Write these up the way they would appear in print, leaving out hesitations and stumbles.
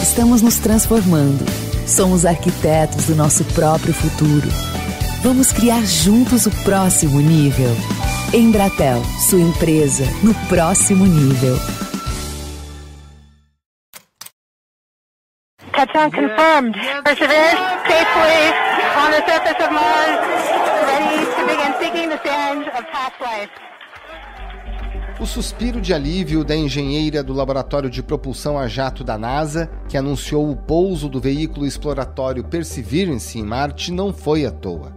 Estamos nos transformando. Somos arquitetos do nosso próprio futuro. Vamos criar juntos o próximo nível. Embratel, sua empresa no próximo nível. Touchdown confirmed. Perseverance safely on the surface of Mars, ready to begin seeking the sands of past life. O suspiro de alívio da engenheira do Laboratório de Propulsão a Jato da NASA, que anunciou o pouso do veículo exploratório Perseverance em Marte, não foi à toa.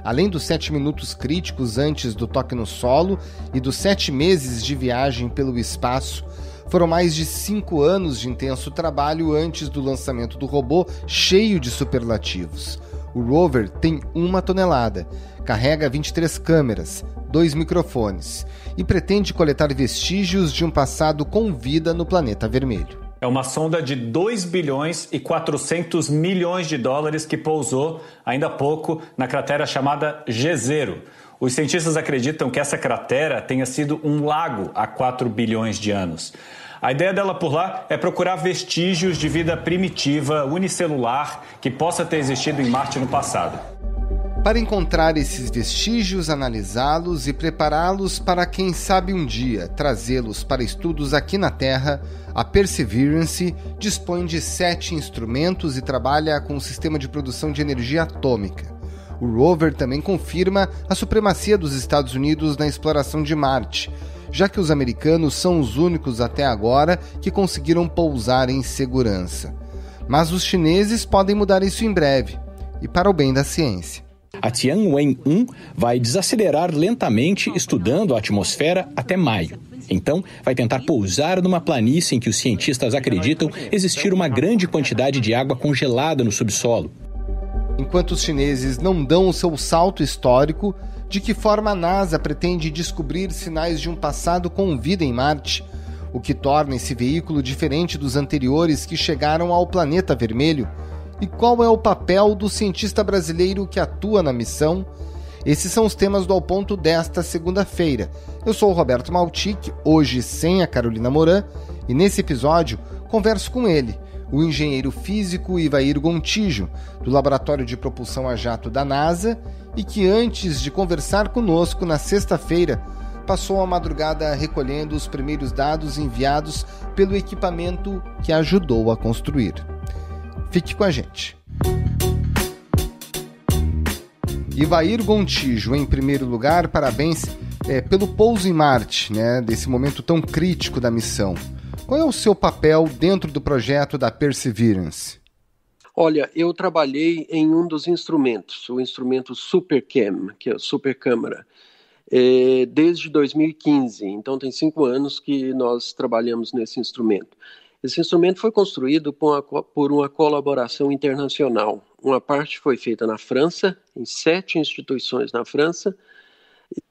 Além dos 7 minutos críticos antes do toque no solo e dos 7 meses de viagem pelo espaço, foram mais de 5 anos de intenso trabalho antes do lançamento do robô cheio de superlativos. O rover tem 1 tonelada, carrega 23 câmeras, 2 microfones e pretende coletar vestígios de um passado com vida no planeta vermelho. É uma sonda de 2 bilhões e 400 milhões de dólares que pousou, ainda há pouco, na cratera chamada Jezero. Os cientistas acreditam que essa cratera tenha sido um lago há 4 bilhões de anos. A ideia dela por lá é procurar vestígios de vida primitiva, unicelular, que possa ter existido em Marte no passado. Para encontrar esses vestígios, analisá-los e prepará-los para, quem sabe um dia, trazê-los para estudos aqui na Terra, a Perseverance dispõe de 7 instrumentos e trabalha com um sistema de produção de energia atômica. O rover também confirma a supremacia dos Estados Unidos na exploração de Marte, já que os americanos são os únicos até agora que conseguiram pousar em segurança. Mas os chineses podem mudar isso em breve, e para o bem da ciência. A Tianwen-1 vai desacelerar lentamente estudando a atmosfera até maio. Então, vai tentar pousar numa planície em que os cientistas acreditam existir uma grande quantidade de água congelada no subsolo. Enquanto os chineses não dão o seu salto histórico, de que forma a NASA pretende descobrir sinais de um passado com vida em Marte, o que torna esse veículo diferente dos anteriores que chegaram ao planeta vermelho? E qual é o papel do cientista brasileiro que atua na missão? Esses são os temas do Ao Ponto desta segunda-feira. Eu sou o Roberto Maltic, hoje sem a Carolina Moran, e nesse episódio converso com ele, o engenheiro físico Ivair Gontijo, do Laboratório de Propulsão a Jato da NASA, e que antes de conversar conosco na sexta-feira, passou a madrugada recolhendo os primeiros dados enviados pelo equipamento que ajudou a construir. Fique com a gente. Ivair Gontijo, em primeiro lugar, parabéns pelo pouso em Marte, desse momento tão crítico da missão. Qual é o seu papel dentro do projeto da Perseverance? Olha, eu trabalhei em um dos instrumentos, o instrumento SuperCam, que é a supercâmara, desde 2015. Então tem 5 anos que nós trabalhamos nesse instrumento. Esse instrumento foi construído por uma colaboração internacional. Uma parte foi feita na França, em 7 instituições na França,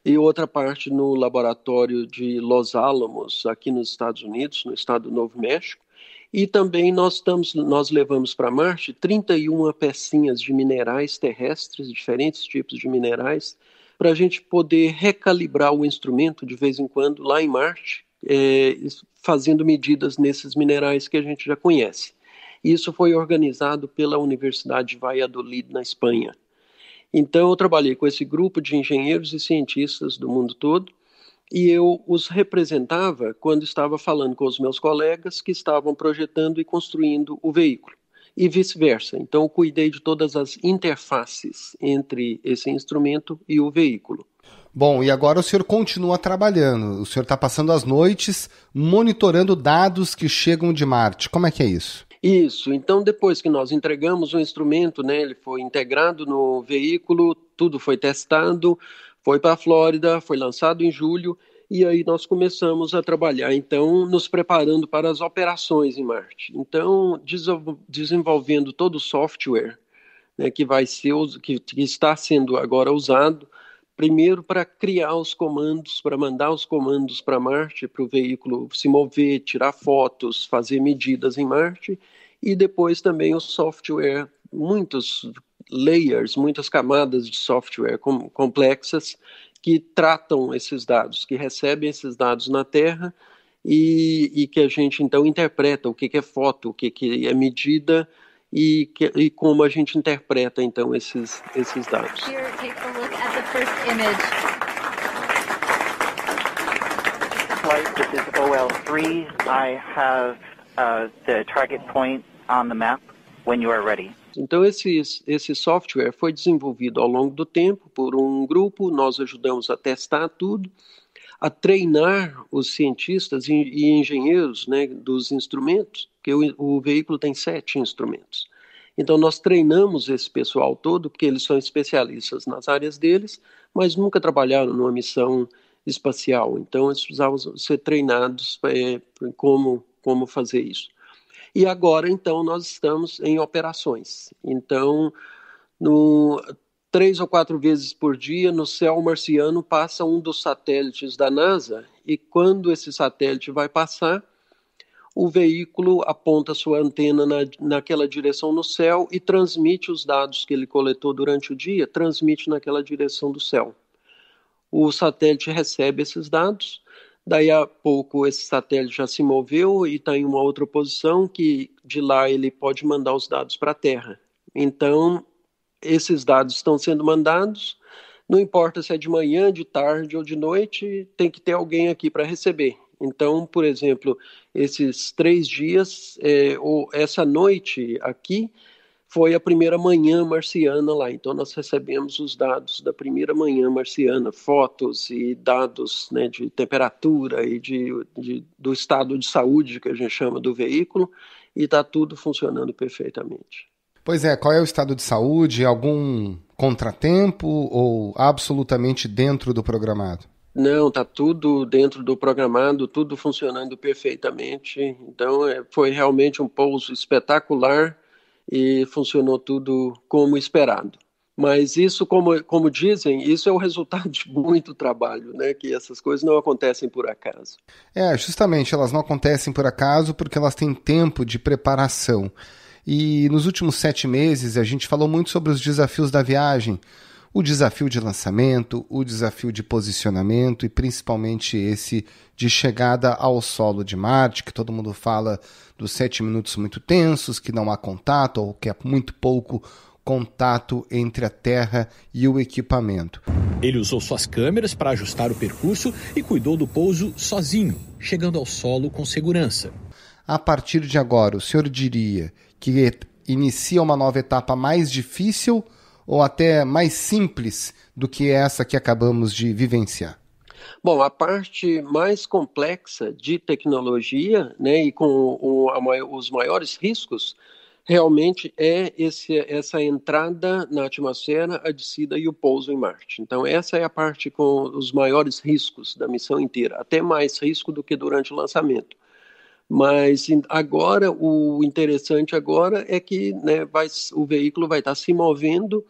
e outra parte no laboratório de Los Alamos, aqui nos Estados Unidos, no estado do Novo México. E também nós levamos para Marte 31 pecinhas de minerais terrestres, diferentes tipos de minerais, para a gente poder recalibrar o instrumento de vez em quando lá em Marte, fazendo medidas nesses minerais que a gente já conhece. Isso foi organizado pela Universidade de Valladolid, na Espanha. Então eu trabalhei com esse grupo de engenheiros e cientistas do mundo todo, e eu os representava quando estava falando com os meus colegas que estavam projetando e construindo o veículo, e vice-versa. Então eu cuidei de todas as interfaces entre esse instrumento e o veículo. Bom, e agora o senhor continua trabalhando, o senhor está passando as noites monitorando dados que chegam de Marte. Como é que é isso? Isso, então depois que nós entregamos o instrumento, ele foi integrado no veículo, tudo foi testado, foi para a Flórida, foi lançado em julho, e aí nós começamos a trabalhar, então, nos preparando para as operações em Marte. Então, desenvolvendo todo o software, que está sendo agora usado, primeiro para criar os comandos, para mandar os comandos para Marte, para o veículo se mover, tirar fotos, fazer medidas em Marte, e depois também o software, muitos layers, muitas camadas de software complexas que tratam esses dados, que recebem esses dados na Terra e que a gente então interpreta o que é foto, o que é medida e como a gente interpreta então esses dados. Here, take a look at the first image. Flight, this is OL3. I have the target point on the map when you are ready. Então esse software foi desenvolvido ao longo do tempo por um grupo, nós ajudamos a testar tudo, a treinar os cientistas e engenheiros, né, dos instrumentos, porque o veículo tem 7 instrumentos. Então nós treinamos esse pessoal todo, porque eles são especialistas nas áreas deles, mas nunca trabalharam numa missão espacial, então eles precisavam ser treinados como fazer isso. E agora, então, nós estamos em operações. Então, 3 ou 4 vezes por dia, no céu marciano, passa um dos satélites da NASA, e quando esse satélite vai passar, o veículo aponta sua antena naquela direção no céu e transmite os dados que ele coletou durante o dia, transmite naquela direção do céu. O satélite recebe esses dados, daí a pouco esse satélite já se moveu e está em uma outra posição que de lá ele pode mandar os dados para a Terra. Então, esses dados estão sendo mandados, não importa se é de manhã, de tarde ou de noite, tem que ter alguém aqui para receber. Então, por exemplo, esses 3 dias, ou essa noite aqui, foi a primeira manhã marciana lá. Então, nós recebemos os dados da primeira manhã marciana, fotos e dados, né, de temperatura e do estado de saúde, que a gente chama, do veículo, e está tudo funcionando perfeitamente. Pois é, qual é o estado de saúde? Algum contratempo ou absolutamente dentro do programado? Não, está tudo dentro do programado, tudo funcionando perfeitamente. Então, foi realmente um pouso espetacular e funcionou tudo como esperado. Mas isso, como dizem, isso é o resultado de muito trabalho, né? Que essas coisas não acontecem por acaso. Justamente, elas não acontecem por acaso porque elas têm tempo de preparação. E nos últimos 7 meses a gente falou muito sobre os desafios da viagem, o desafio de lançamento, o desafio de posicionamento e principalmente esse de chegada ao solo de Marte, que todo mundo fala dos 7 minutos muito tensos, que não há contato ou que há muito pouco contato entre a Terra e o equipamento. Ele usou suas câmeras para ajustar o percurso e cuidou do pouso sozinho, chegando ao solo com segurança. A partir de agora, o senhor diria que inicia uma nova etapa mais difícil ou até mais simples do que essa que acabamos de vivenciar? Bom, a parte mais complexa de tecnologia, né, e com os maiores riscos, realmente é essa entrada na atmosfera, a descida e o pouso em Marte. Então, essa é a parte com os maiores riscos da missão inteira, até mais risco do que durante o lançamento. Mas agora, o interessante agora é que, né, o veículo vai estar se movendo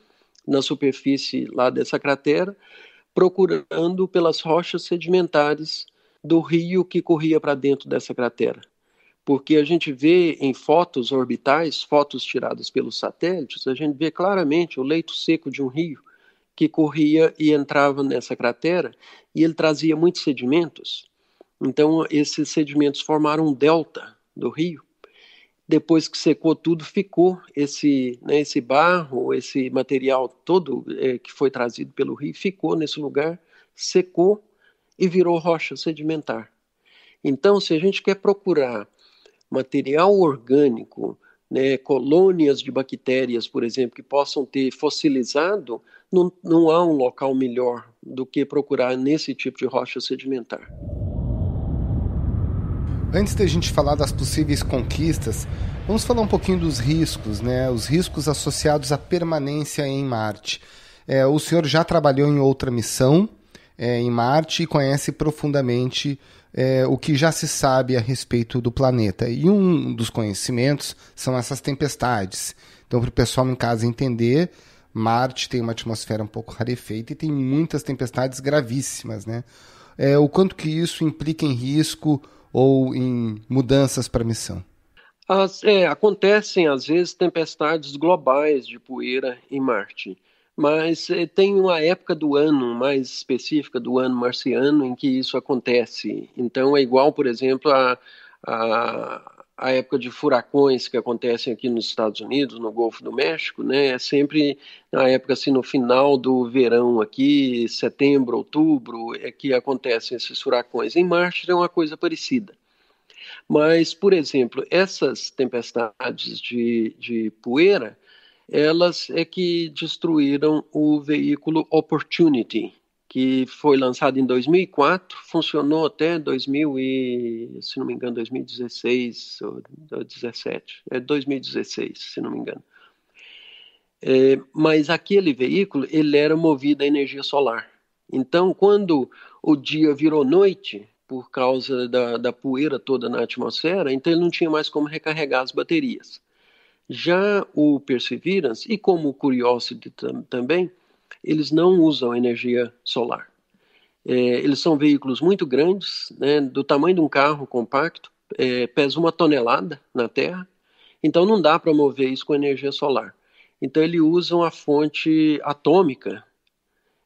na superfície lá dessa cratera, procurando pelas rochas sedimentares do rio que corria para dentro dessa cratera. Porque a gente vê em fotos orbitais, fotos tiradas pelos satélites, a gente vê claramente o leito seco de um rio que corria e entrava nessa cratera e ele trazia muitos sedimentos. Então, esses sedimentos formaram um delta do rio. Depois que secou tudo, ficou esse barro, esse material todo que foi trazido pelo rio, ficou nesse lugar, secou e virou rocha sedimentar. Então, se a gente quer procurar material orgânico, né, colônias de bactérias, por exemplo, que possam ter fossilizado, não há um local melhor do que procurar nesse tipo de rocha sedimentar. Antes da gente falar das possíveis conquistas, vamos falar um pouquinho dos riscos, né? Os riscos associados à permanência em Marte. O senhor já trabalhou em outra missão em Marte e conhece profundamente o que já se sabe a respeito do planeta. E um dos conhecimentos são essas tempestades. Então, para o pessoal em casa entender, Marte tem uma atmosfera um pouco rarefeita e tem muitas tempestades gravíssimas, né? O quanto que isso implica em risco ou em mudanças para a missão? Acontecem, às vezes, tempestades globais de poeira em Marte, mas tem uma época do ano mais específica do ano marciano em que isso acontece. Então é igual, por exemplo, a época de furacões que acontecem aqui nos Estados Unidos, no Golfo do México, né? É sempre na época assim, no final do verão aqui, setembro, outubro, é que acontecem esses furacões. Em Marte é uma coisa parecida. Mas, por exemplo, essas tempestades de poeira, elas é que destruíram o veículo Opportunity, que foi lançado em 2004, funcionou até 2016 ou 2017, 2016, se não me engano. Mas aquele veículo, ele era movido a energia solar. Então, quando o dia virou noite, por causa da poeira toda na atmosfera, então ele não tinha mais como recarregar as baterias. Já o Perseverance, e como o Curiosity também, eles não usam energia solar. Eles são veículos muito grandes, né, do tamanho de um carro compacto, pesa 1 tonelada na Terra, então não dá para mover isso com energia solar. Então eles usam a fonte atômica,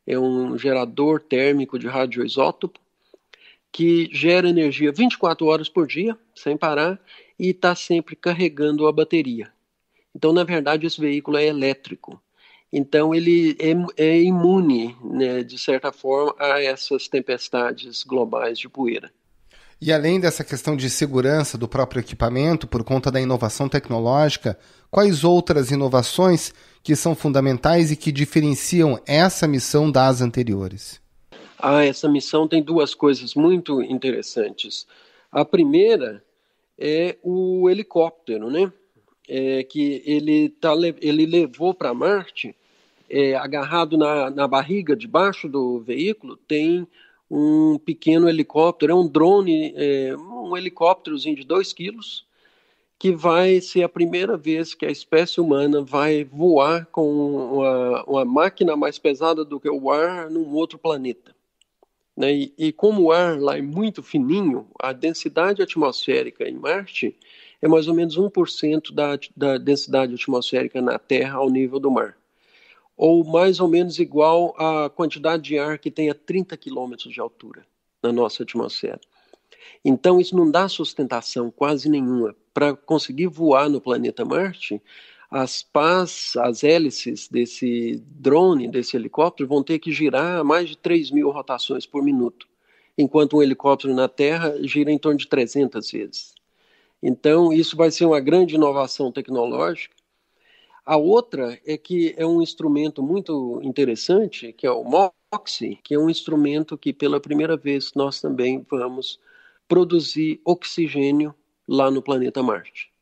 é um gerador térmico de radioisótopo, que gera energia 24 horas por dia, sem parar, e está sempre carregando a bateria. Então, na verdade, esse veículo é elétrico. Então, ele é imune, né, de certa forma, a essas tempestades globais de poeira. E além dessa questão de segurança do próprio equipamento, por conta da inovação tecnológica, quais outras inovações que são fundamentais e que diferenciam essa missão das anteriores? Essa missão tem duas coisas muito interessantes. A primeira é o helicóptero, né? Que ele levou para Marte, agarrado na barriga debaixo do veículo, tem um pequeno helicóptero, é um drone, um helicópterozinho de 2 quilos, que vai ser a primeira vez que a espécie humana vai voar com uma máquina mais pesada do que o ar num outro planeta. Né? E como o ar lá é muito fininho, a densidade atmosférica em Marte é mais ou menos 1% da densidade atmosférica na Terra ao nível do mar. Ou mais ou menos igual à quantidade de ar que tem a 30 quilômetros de altura na nossa atmosfera. Então isso não dá sustentação quase nenhuma. Para conseguir voar no planeta Marte, as hélices desse drone, desse helicóptero, vão ter que girar a mais de 3.000 rotações por minuto, enquanto um helicóptero na Terra gira em torno de 300 vezes. Então, isso vai ser uma grande inovação tecnológica. A outra é que é um instrumento muito interessante, que é o MOXIE, que é um instrumento que, pela primeira vez, nós também vamos produzir oxigênio lá no planeta Marte.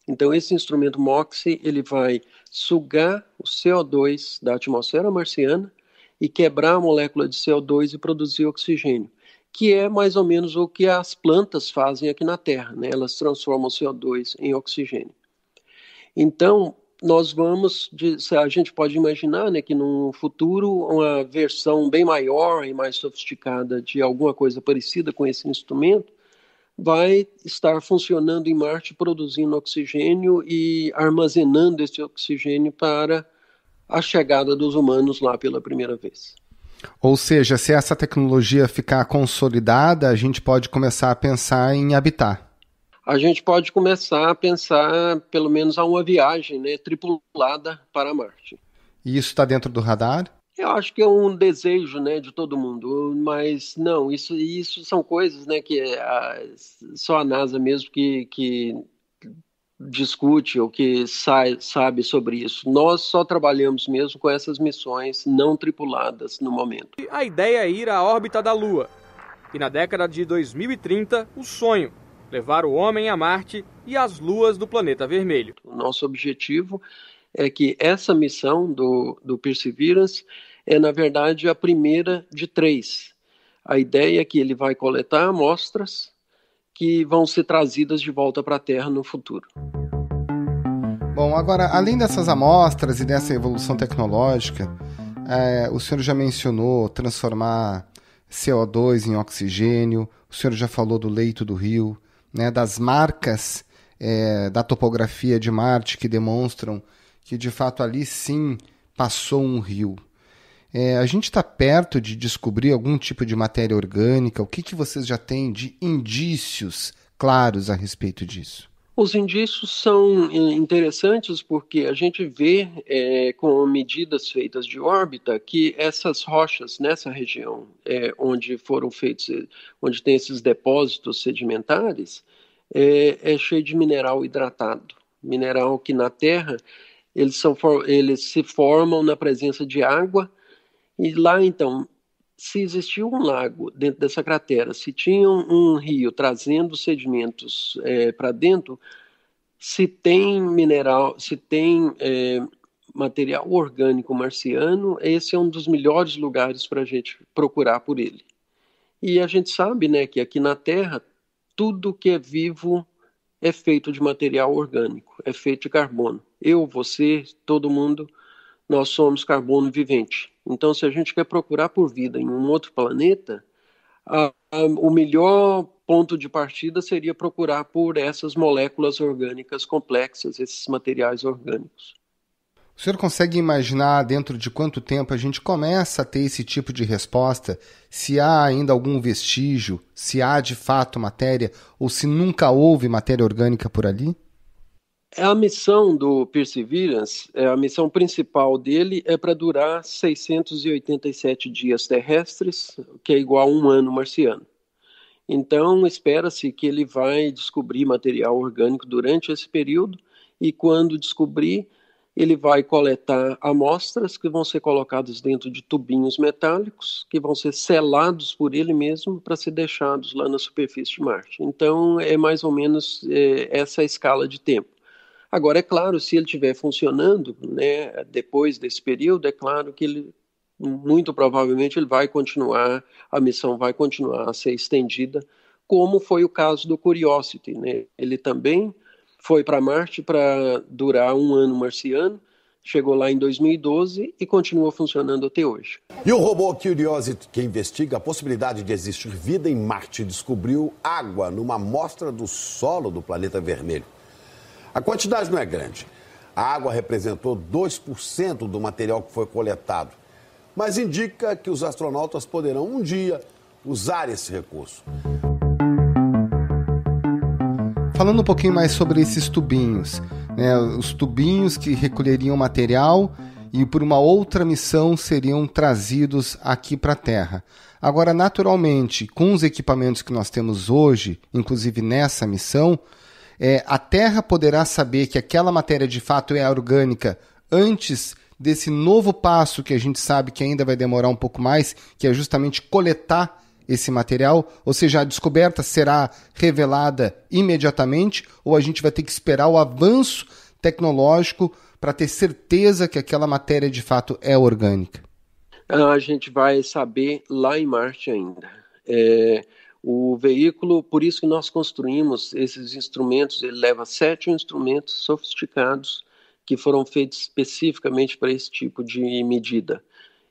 Então, esse instrumento MOXIE, ele vai sugar o CO2 da atmosfera marciana e quebrar a molécula de CO2 e produzir oxigênio, que é mais ou menos o que as plantas fazem aqui na Terra, né? Elas transformam o CO2 em oxigênio. Então, a gente pode imaginar, né, que no futuro uma versão bem maior e mais sofisticada de alguma coisa parecida com esse instrumento vai estar funcionando em Marte, produzindo oxigênio e armazenando esse oxigênio para a chegada dos humanos lá pela primeira vez. Ou seja, se essa tecnologia ficar consolidada, a gente pode começar a pensar em habitar. A gente pode começar a pensar, pelo menos, a uma viagem, né, tripulada para Marte. E isso está dentro do radar? Eu acho que é um desejo, né, de todo mundo, mas não, isso são coisas, né, que só a NASA mesmo que discute ou que sabe sobre isso. Nós só trabalhamos mesmo com essas missões não tripuladas no momento. A ideia é ir à órbita da Lua. E na década de 2030, o sonho, levar o homem a Marte e às luas do planeta vermelho. O nosso objetivo é que essa missão do Perseverance é, na verdade, a primeira de 3. A ideia é que ele vai coletar amostras que vão ser trazidas de volta para a Terra no futuro. Bom, agora, além dessas amostras e dessa evolução tecnológica, o senhor já mencionou transformar CO2 em oxigênio, o senhor já falou do leito do rio, né, das marcas da topografia de Marte que demonstram que, de fato, ali sim passou um rio. A gente está perto de descobrir algum tipo de matéria orgânica? O que vocês já têm de indícios claros a respeito disso? Os indícios são interessantes porque a gente vê com medidas feitas de órbita que essas rochas nessa região onde foram feitos, onde tem esses depósitos sedimentares, é cheio de mineral hidratado, mineral que na Terra eles se formam na presença de água. E lá, então, se existia um lago dentro dessa cratera, se tinha um rio trazendo sedimentos para dentro, se tem mineral, se tem material orgânico marciano, esse é um dos melhores lugares para a gente procurar por ele. E a gente sabe, né, que aqui na Terra, tudo que é vivo é feito de material orgânico, é feito de carbono. Eu, você, todo mundo, nós somos carbono vivente. Então, se a gente quer procurar por vida em um outro planeta, o melhor ponto de partida seria procurar por essas moléculas orgânicas complexas, esses materiais orgânicos. O senhor consegue imaginar dentro de quanto tempo a gente começa a ter esse tipo de resposta? Se há ainda algum vestígio, se há de fato matéria, ou se nunca houve matéria orgânica por ali? A missão do Perseverance, a missão principal dele é para durar 687 dias terrestres, que é igual a um ano marciano. Então, espera-se que ele vai descobrir material orgânico durante esse período e, quando descobrir, ele vai coletar amostras que vão ser colocadas dentro de tubinhos metálicos, que vão ser selados por ele mesmo para ser deixados lá na superfície de Marte. Então, é mais ou menos essa a escala de tempo. Agora, é claro, se ele estiver funcionando, né, depois desse período, é claro que ele, muito provavelmente, a missão vai continuar a ser estendida, como foi o caso do Curiosity, né? Ele também foi para Marte para durar um ano marciano, chegou lá em 2012 e continua funcionando até hoje. E o robô Curiosity, que investiga a possibilidade de existir vida em Marte, descobriu água numa amostra do solo do planeta vermelho. A quantidade não é grande. A água representou 2% do material que foi coletado, mas indica que os astronautas poderão um dia usar esse recurso. Falando um pouquinho mais sobre esses tubinhos, né, os tubinhos que recolheriam material e por uma outra missão seriam trazidos aqui para a Terra. Agora, naturalmente, com os equipamentos que nós temos hoje, inclusive nessa missão, a Terra poderá saber que aquela matéria de fato é orgânica antes desse novo passo que a gente sabe que ainda vai demorar um pouco mais, que é justamente coletar esse material, ou seja, a descoberta será revelada imediatamente ou a gente vai ter que esperar o avanço tecnológico para ter certeza que aquela matéria de fato é orgânica? A gente vai saber lá em Marte ainda. O veículo, por isso que nós construímos esses instrumentos, ele leva 7 instrumentos sofisticados que foram feitos especificamente para esse tipo de medida.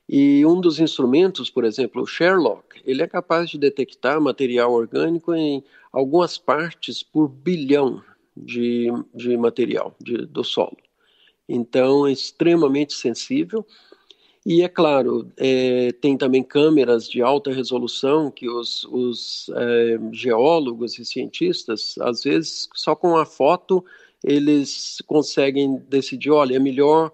E um dos instrumentos, por exemplo, o Sherlock, ele é capaz de detectar material orgânico em algumas partes por bilhão de material do solo. Então, é extremamente sensível. E, é claro, tem também câmeras de alta resolução que os geólogos e cientistas, às vezes, só com a foto, eles conseguem decidir, olha, é melhor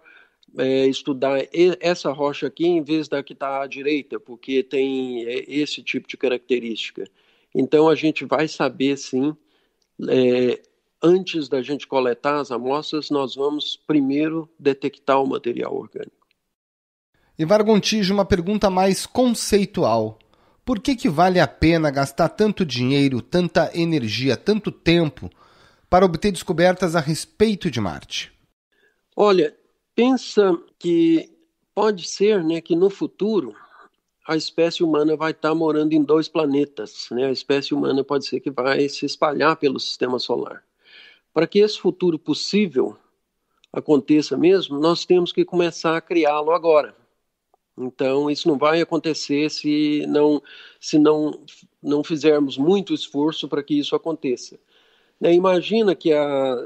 estudar essa rocha aqui em vez da que está à direita, porque tem esse tipo de característica. Então, a gente vai saber, sim, antes da gente coletar as amostras, nós vamos primeiro detectar o material orgânico. Ivar Gontijo, uma pergunta mais conceitual. Por que vale a pena gastar tanto dinheiro, tanta energia, tanto tempo para obter descobertas a respeito de Marte? Olha, pensa que pode ser, né, que no futuro a espécie humana vai estar morando em 2 planetas. Né? A espécie humana pode ser que vai se espalhar pelo sistema solar. Para que esse futuro possível aconteça mesmo, nós temos que começar a criá-lo agora. Então, isso não vai acontecer se não fizermos muito esforço para que isso aconteça. Imagina que há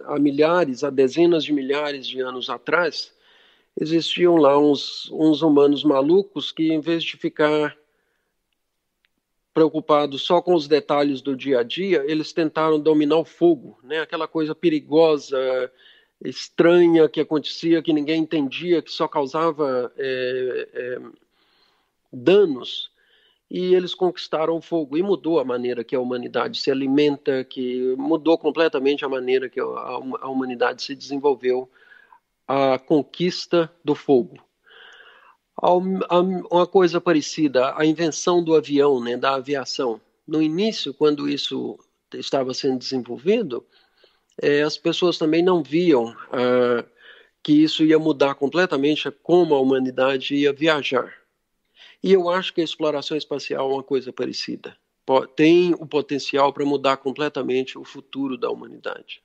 dezenas de milhares de anos atrás, existiam lá uns humanos malucos que, em vez de ficar preocupados só com os detalhes do dia a dia, eles tentaram dominar o fogo, né? Aquela coisa perigosa, estranha que acontecia, que ninguém entendia, que só causava danos. E eles conquistaram o fogo e mudou a maneira que a humanidade se alimenta, que mudou completamente a maneira que a humanidade se desenvolveu, a conquista do fogo. Uma coisa parecida, a invenção do avião, né, da aviação. No início, quando isso estava sendo desenvolvido, as pessoas também não viam que isso ia mudar completamente como a humanidade ia viajar. E eu acho que a exploração espacial é uma coisa parecida. Tem o potencial para mudar completamente o futuro da humanidade.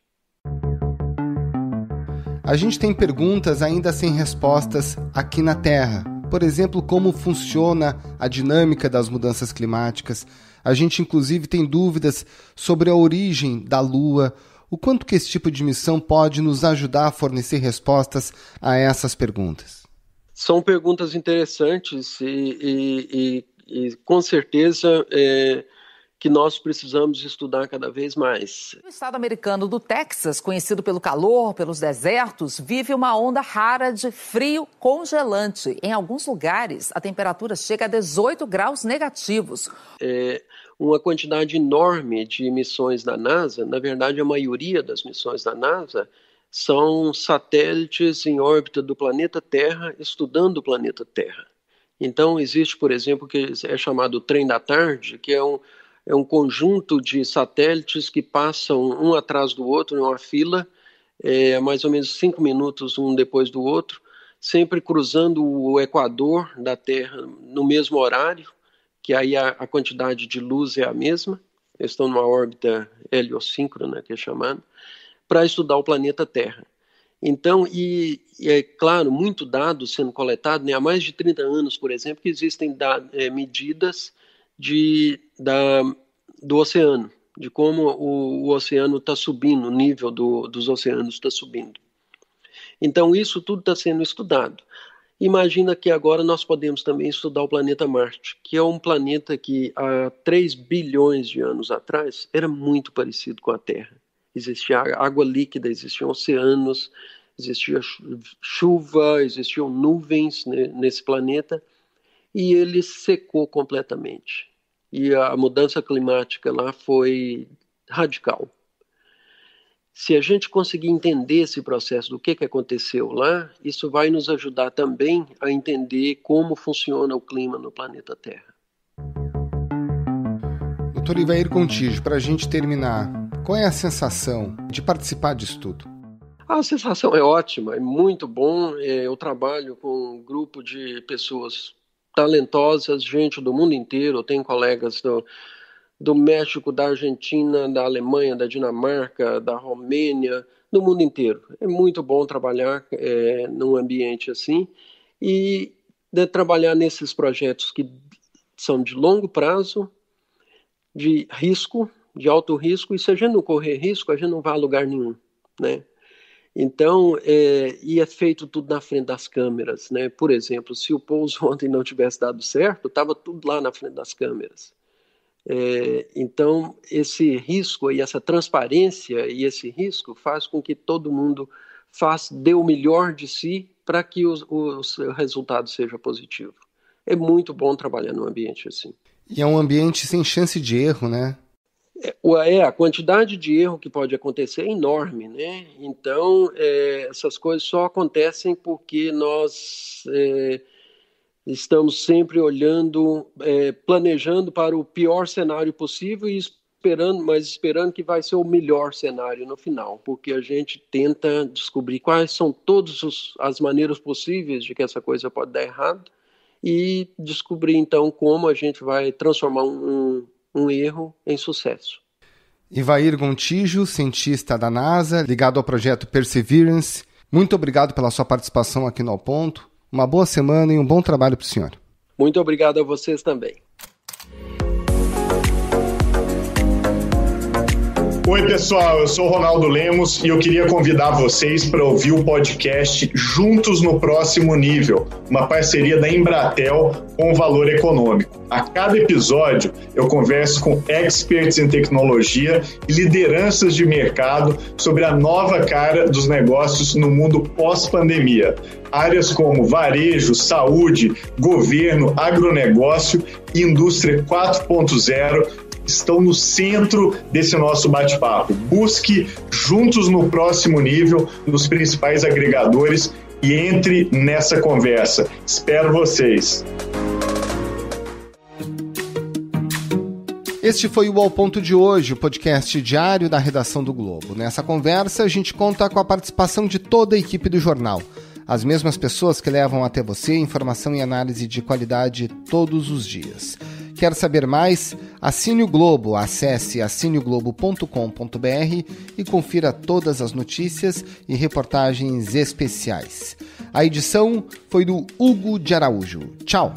A gente tem perguntas ainda sem respostas aqui na Terra. Por exemplo, como funciona a dinâmica das mudanças climáticas. A gente, inclusive, tem dúvidas sobre a origem da Lua. O quanto que esse tipo de missão pode nos ajudar a fornecer respostas a essas perguntas? São perguntas interessantes e com certeza que nós precisamos estudar cada vez mais. O estado americano do Texas, conhecido pelo calor, pelos desertos, vive uma onda rara de frio congelante. Em alguns lugares, a temperatura chega a 18 graus negativos. Uma quantidade enorme de missões da NASA, na verdade a maioria das missões da NASA, são satélites em órbita do planeta Terra, estudando o planeta Terra. Então existe, por exemplo, o que é chamado Trem da Tarde, que é um conjunto de satélites que passam um atrás do outro, em uma fila, mais ou menos 5 minutos um depois do outro, sempre cruzando o equador da Terra no mesmo horário, que aí a quantidade de luz é a mesma, eles estão numa órbita heliosíncrona, que é chamada, para estudar o planeta Terra. Então, e é claro, muito dado sendo coletado, né, há mais de 30 anos, por exemplo, que existem medidas do oceano, de como o oceano está subindo, o nível dos oceanos está subindo. Então, isso tudo está sendo estudado. Imagina que agora nós podemos também estudar o planeta Marte, que é um planeta que há 3 bilhões de anos atrás era muito parecido com a Terra. Existia água líquida, existiam oceanos, existia chuva, existiam nuvens nesse planeta, e ele secou completamente. E a mudança climática lá foi radical. Se a gente conseguir entender esse processo do que aconteceu lá, isso vai nos ajudar também a entender como funciona o clima no planeta Terra. Dr. Ivair Gontijo, para a gente terminar, qual é a sensação de participar disso tudo? A sensação é ótima, é muito bom. Eu trabalho com um grupo de pessoas talentosas, gente do mundo inteiro. Eu tenho colegas do México, da Argentina, da Alemanha, da Dinamarca, da Romênia, do mundo inteiro. É muito bom trabalhar num ambiente assim e trabalhar nesses projetos que são de longo prazo, de risco, de alto risco, e se a gente não correr risco, a gente não vai a lugar nenhum, né? Então, e é feito tudo na frente das câmeras, né? Por exemplo, se o pouso ontem não tivesse dado certo, estava tudo lá na frente das câmeras. Então, esse risco e essa transparência e esse risco faz com que todo mundo dê o melhor de si para que o resultado seja positivo. É muito bom trabalhar num ambiente assim. E é um ambiente sem chance de erro, né? A quantidade de erro que pode acontecer é enorme, né? Então, essas coisas só acontecem porque nós estamos sempre olhando, planejando para o pior cenário possível e esperando que vai ser o melhor cenário no final, porque a gente tenta descobrir quais são todas as maneiras possíveis de que essa coisa pode dar errado e descobrir, então, como a gente vai transformar um erro em sucesso. Ivair Gontijo, cientista da NASA, ligado ao projeto Perseverance, muito obrigado pela sua participação aqui no Ao Ponto. Uma boa semana e um bom trabalho para o senhor. Muito obrigado a vocês também. Oi, pessoal, eu sou o Ronaldo Lemos e eu queria convidar vocês para ouvir o podcast Juntos no Próximo Nível, uma parceria da Embratel com Valor Econômico. A cada episódio, eu converso com experts em tecnologia e lideranças de mercado sobre a nova cara dos negócios no mundo pós-pandemia. Áreas como varejo, saúde, governo, agronegócio e indústria 4.0 estão no centro desse nosso bate-papo. Busque Juntos no Próximo Nível nos principais agregadores e entre nessa conversa. Espero vocês. Este foi o Ao Ponto de hoje, o podcast diário da redação do Globo. Nessa conversa, a gente conta com a participação de toda a equipe do jornal. As mesmas pessoas que levam até você informação e análise de qualidade todos os dias. Quer saber mais? Assine o Globo, acesse assineoglobo.com.br e confira todas as notícias e reportagens especiais. A edição foi do Hugo de Araújo. Tchau!